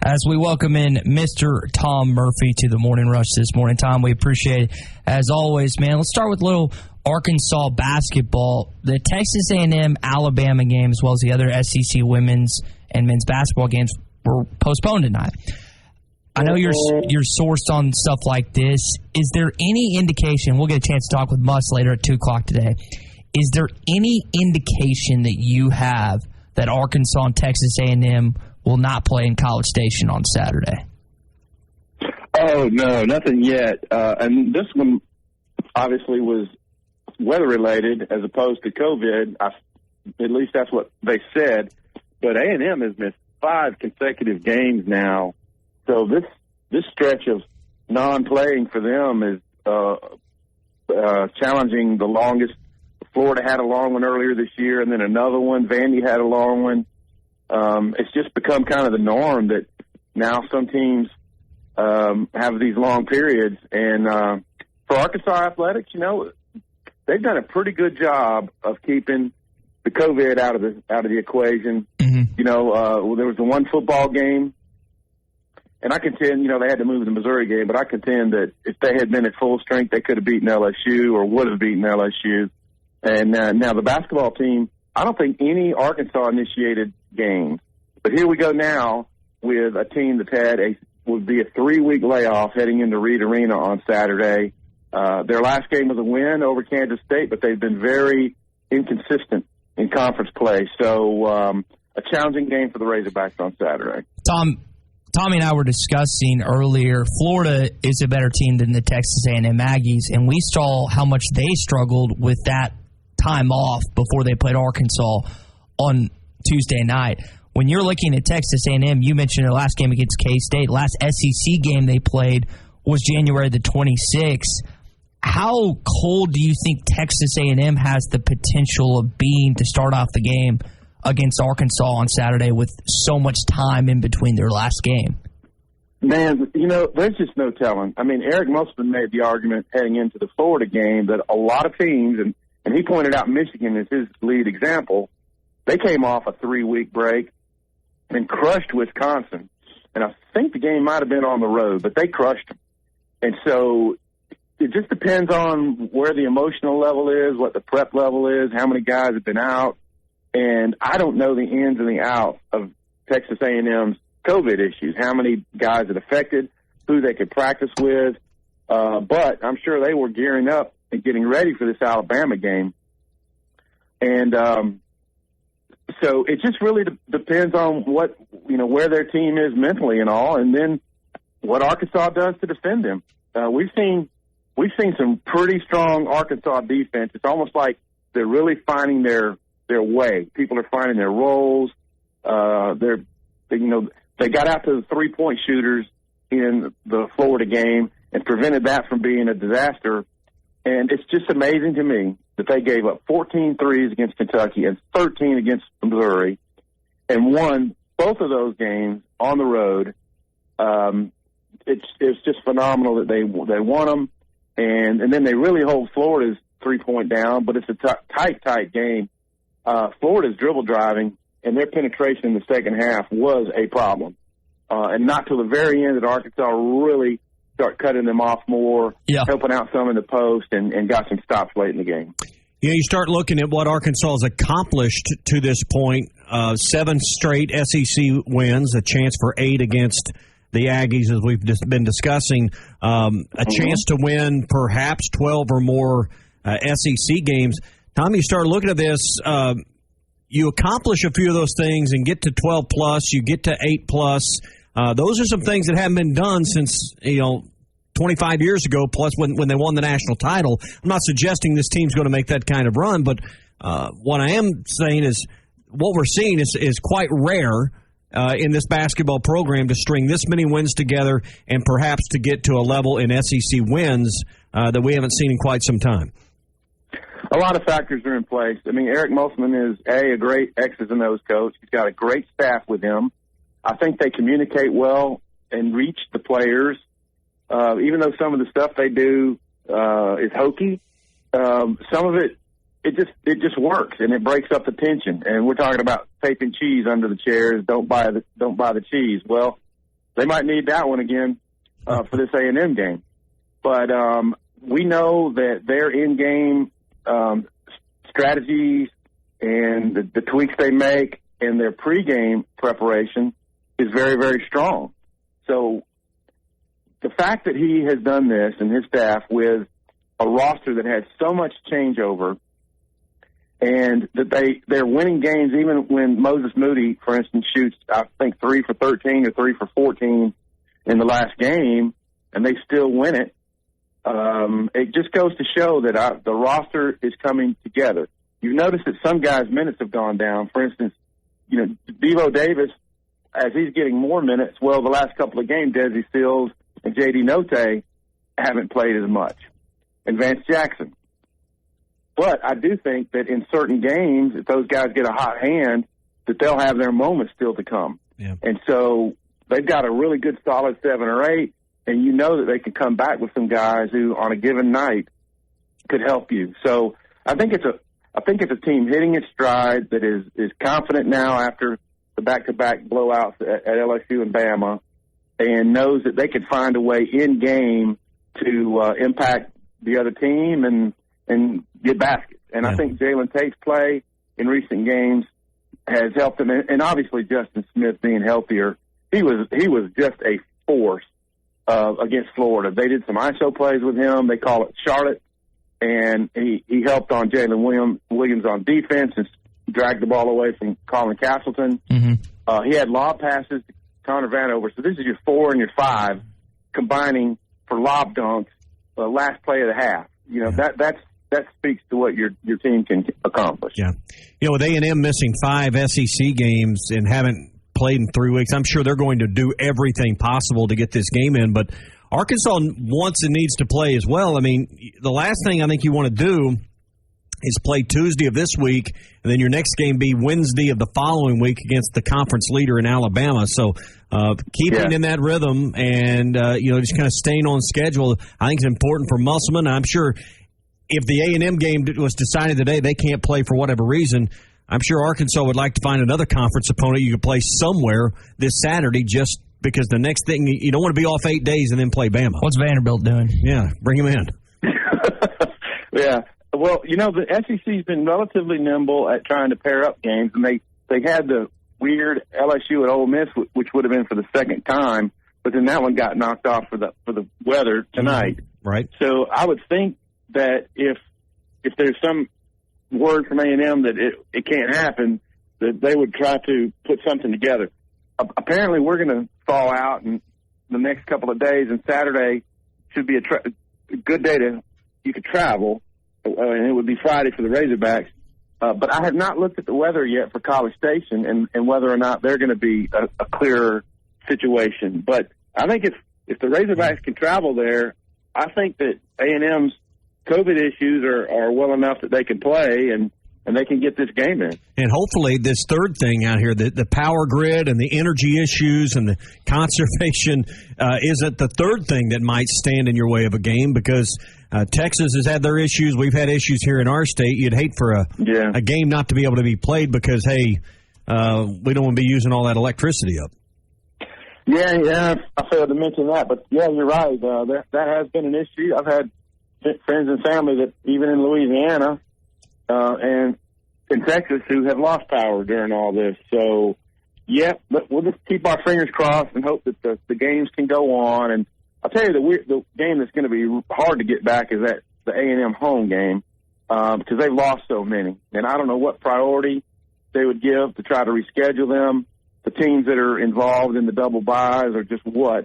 as we welcome in Mr. Tom Murphy to the Morning Rush this morning. Tom, we appreciate it as always, man. Let's start with a little Arkansas basketball. The Texas A&M Alabama game, as well as the other SEC women's and men's basketball games, were postponed tonight. I know you're sourced on stuff like this. Is there any indication, we'll get a chance to talk with Muss later at 2 o'clock today, is there any indication that you have that Arkansas and Texas A&M will not play in College Station on Saturday? Oh, no, nothing yet. And this one obviously was weather-related as opposed to COVID. At least that's what they said. But A&M has missed 5 consecutive games now. So this stretch of non-playing for them is challenging the longest. Florida had a long one earlier this year, and then another one. Vandy had a long one. It's just become kind of the norm that now some teams have these long periods. And for Arkansas athletics, they've done a pretty good job of keeping the COVID out of the equation. Mm-hmm. There was the one football game, and I contend, they had to move the Missouri game, but I contend that if they had been at full strength, they could have beaten LSU or would have beaten LSU. And now the basketball team, I don't think any Arkansas-initiated games. But here we go now with a team that would be a 3-week layoff heading into Reed Arena on Saturday. Their last game was a win over Kansas State, but they've been very inconsistent in conference play. So a challenging game for the Razorbacks on Saturday. Tommy and I were discussing earlier, Florida is a better team than the Texas A&M Aggies, and we saw how much they struggled with that time off before they played Arkansas on Tuesday night. When you're looking at Texas A&M, you mentioned their last game against K-State. Last SEC game they played was January the 26th. How cold do you think Texas A&M has the potential of being to start off the game against Arkansas on Saturday with so much time in between their last game? Man, there's just no telling. I mean, Eric Musselman made the argument heading into the Florida game that a lot of teams, and he pointed out Michigan as his lead example, they came off a 3-week break and crushed Wisconsin. And I think the game might have been on the road, but they crushed them. And so it just depends on where the emotional level is, what the prep level is, how many guys have been out. And I don't know the ins and the outs of Texas A&M's COVID issues, how many guys it affected, who they could practice with. But I'm sure they were gearing up and getting ready for this Alabama game. And so it just really depends on where their team is mentally and all, and then what Arkansas does to defend them. We've seen some pretty strong Arkansas defense. It's almost like they're really finding their way. People are finding their roles. They got out to the 3-point shooters in the Florida game and prevented that from being a disaster. And it's just amazing to me that they gave up 14 threes against Kentucky and 13 against Missouri and won both of those games on the road. It's just phenomenal that they won them. And then they really hold Florida's 3-point down, but it's a tight game. Florida's dribble driving and their penetration in the second half was a problem. And not till the very end did Arkansas really start cutting them off more, helping out some in the post, and got some stops late in the game. Yeah, you start looking at what Arkansas has accomplished to this point. 7 straight SEC wins, a chance for 8 against the Aggies, as we've just been discussing. A chance to win perhaps 12 or more SEC games. Tom, you start looking at this, you accomplish a few of those things and get to 12-plus, you get to 8-plus. Those are some things that haven't been done since, 25 years ago, plus when they won the national title. I'm not suggesting this team's going to make that kind of run, but what I am saying is what we're seeing is quite rare in this basketball program to string this many wins together and perhaps to get to a level in SEC wins that we haven't seen in quite some time. A lot of factors are in place. I mean, Eric Musselman is, a great X's and O's coach. He's got a great staff with him. I think they communicate well and reach the players. Even though some of the stuff they do is hokey, some of it just works and it breaks up the tension. And we're talking about taping cheese under the chairs. Don't buy the cheese. Well, they might need that one again for this A&M game. But we know that their in-game strategies and the tweaks they make and their pregame preparation is very, very strong. So the fact that he has done this and his staff with a roster that has so much changeover, and that they're winning games even when Moses Moody, for instance, shoots, I think, 3 for 13 or 3 for 14 in the last game, and they still win it. It just goes to show that the roster is coming together. You've noticed that some guys' minutes have gone down. For instance, Devo Davis, as he's getting more minutes, the last couple of games, Desi Sills and J.D. Notte haven't played as much, and Vance Jackson. But I do think that in certain games, if those guys get a hot hand, that they'll have their moments still to come. Yeah. And so they've got a really good solid 7 or 8, and you know that they can come back with some guys who, on a given night, could help you. So I think it's a team hitting its stride that is confident now after the back-to-back blowouts at LSU and Bama, and knows that they could find a way in game to impact the other team and get baskets. And I think Jalen Tate's play in recent games has helped them. And obviously Justin Smith being healthier, he was just a force against Florida. They did some ISO plays with him. They call it Charlotte. And he helped on Jalen Williams on defense and dragged the ball away from Colin Castleton. Mm-hmm. He had lob passes to Connor Vanover. So this is your 4 and your 5 combining for lob dunks last play of the half. That speaks to what your team can accomplish. Yeah. With A&M missing 5 SEC games and haven't played in 3 weeks, I'm sure they're going to do everything possible to get this game in. But Arkansas wants and needs to play as well. I mean, the last thing I think you want to do is play Tuesday of this week, and then your next game be Wednesday of the following week against the conference leader in Alabama. So keeping in that rhythm and, just kind of staying on schedule, I think is important for Musselman. I'm sure if the A&M game was decided today, they can't play for whatever reason, I'm sure Arkansas would like to find another conference opponent you could play somewhere this Saturday, just because the next thing, you don't want to be off 8 days and then play Bama. What's Vanderbilt doing? Yeah, bring him in. Yeah. Well, the SEC's been relatively nimble at trying to pair up games, and they had the weird LSU at Ole Miss, which would have been for the second time, but then that one got knocked off for the weather tonight. Right. So I would think that if there's some word from A&M that it can't happen, that they would try to put something together. Apparently, we're going to fall out in the next couple of days, and Saturday should be a good day you could travel, and it would be Friday for the Razorbacks. But I have not looked at the weather yet for College Station and whether or not they're going to be a clearer situation. But I think if the Razorbacks can travel there, I think that A&M's COVID issues are well enough that they can play and they can get this game in. And hopefully this third thing out here, the power grid and the energy issues and the conservation isn't the third thing that might stand in your way of a game, because Texas has had their issues. We've had issues here in our state. You'd hate for a game not to be able to be played because, hey, we don't want to be using all that electricity up. Yeah, I failed to mention that. But, yeah, you're right. That has been an issue. I've had friends and family that even in Louisiana and in Texas who have lost power during all this. So, but we'll just keep our fingers crossed and hope that the games can go on. And I'll tell you, the game that's going to be hard to get back is the A&M home game because they've lost so many. And I don't know what priority they would give to try to reschedule them, the teams that are involved in the double buys or just what.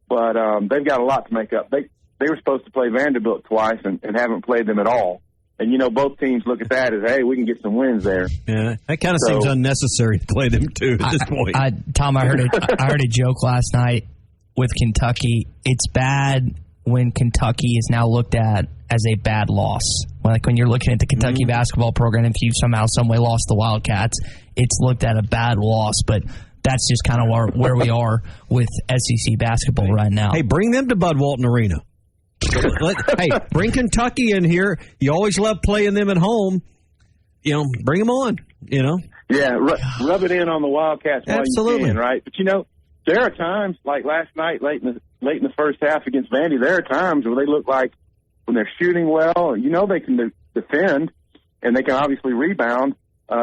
But they've got a lot to make up. They were supposed to play Vanderbilt twice and haven't played them at all. And, both teams look at that as, hey, we can get some wins there. Yeah, that kind of seems unnecessary to play them, too, at this point. Tom, I heard a joke last night with Kentucky. It's bad when Kentucky is now looked at as a bad loss. Like when you're looking at the Kentucky basketball program, if you somehow, some way lost the Wildcats, it's looked at a bad loss. But that's just kind of where we are with SEC basketball right now. Hey, bring them to Bud Walton Arena. Hey, bring Kentucky in here. You always love playing them at home. Bring them on, Yeah, rub it in on the Wildcats while you can, right? But, there are times, like last night, late in the first half against Vandy, there are times where they look like when they're shooting well, they can defend and they can obviously rebound.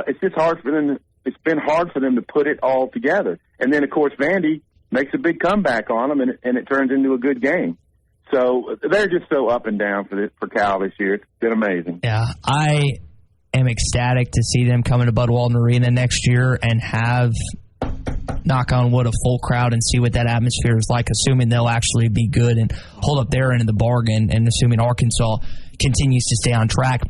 It's just hard for them. It's been hard for them to put it all together. And then, of course, Vandy makes a big comeback on them, and it turns into a good game. So they're just so up and down for Cal this year. It's been amazing. Yeah, I am ecstatic to see them come into Bud Walton Arena next year and have, knock on wood, a full crowd and see what that atmosphere is like, assuming they'll actually be good and hold up their end of the bargain, and assuming Arkansas continues to stay on track.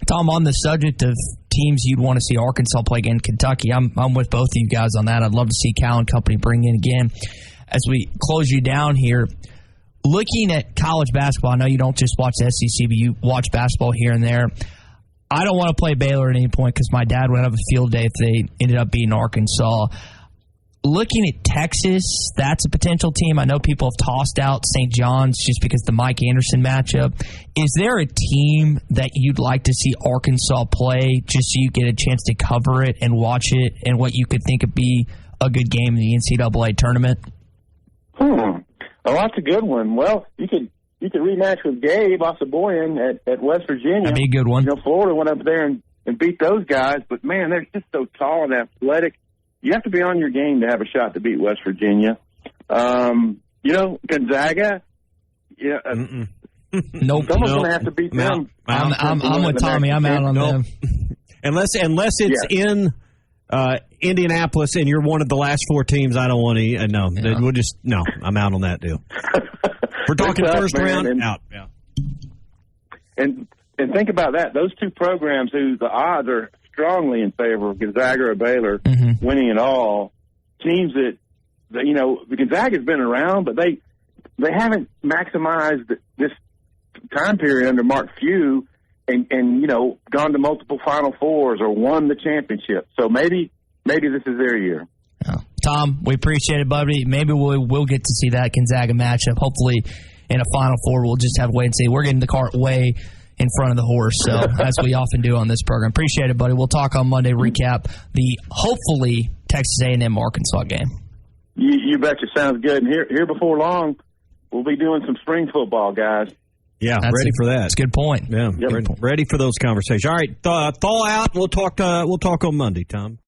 Tom, on the subject of teams you'd want to see Arkansas play against Kentucky, I'm with both of you guys on that. I'd love to see Cal and company bring in again. As we close you down here, looking at college basketball, I know you don't just watch the SEC, but you watch basketball here and there. I don't want to play Baylor at any point because my dad would have a field day if they ended up beating Arkansas. Looking at Texas, that's a potential team. I know people have tossed out St. John's just because of the Mike Anderson matchup. Is there a team that you'd like to see Arkansas play just so you get a chance to cover it and watch it and what you could think would be a good game in the NCAA tournament? Oh, that's a good one. Well, you could rematch with Gabe Osaboyan at West Virginia. That'd be a good one. Florida went up there and beat those guys, but, man, they're just so tall and athletic. You have to be on your game to have a shot to beat West Virginia. Gonzaga. Yeah, nope. Someone's going to have to beat them. I'm with Tommy. I'm out on them. Unless it's in Indianapolis and you're one of the last four teams, I don't want to. No, we'll just I'm out on that deal. We're talking first round. Out. Yeah. And think about that. Those two programs, who the odds are strongly in favor of Gonzaga or Baylor winning it all. Teams that Gonzaga's been around, but they haven't maximized this time period under Mark Few and gone to multiple Final Fours or won the championship. So maybe this is their year. Oh. Tom, we appreciate it, buddy. Maybe we'll get to see that Gonzaga matchup. Hopefully in a Final Four. We'll just have to wait and see. We're getting the cart way in front of the horse, so as we often do on this program. Appreciate it, buddy. We'll talk on Monday, recap the hopefully Texas A&M Arkansas game. You betcha. Sounds good. And here before long, we'll be doing some spring football, guys. Yeah, ready for that. That's a good point. Yeah, ready for those conversations. All right, thaw out. We'll talk on Monday, Tom.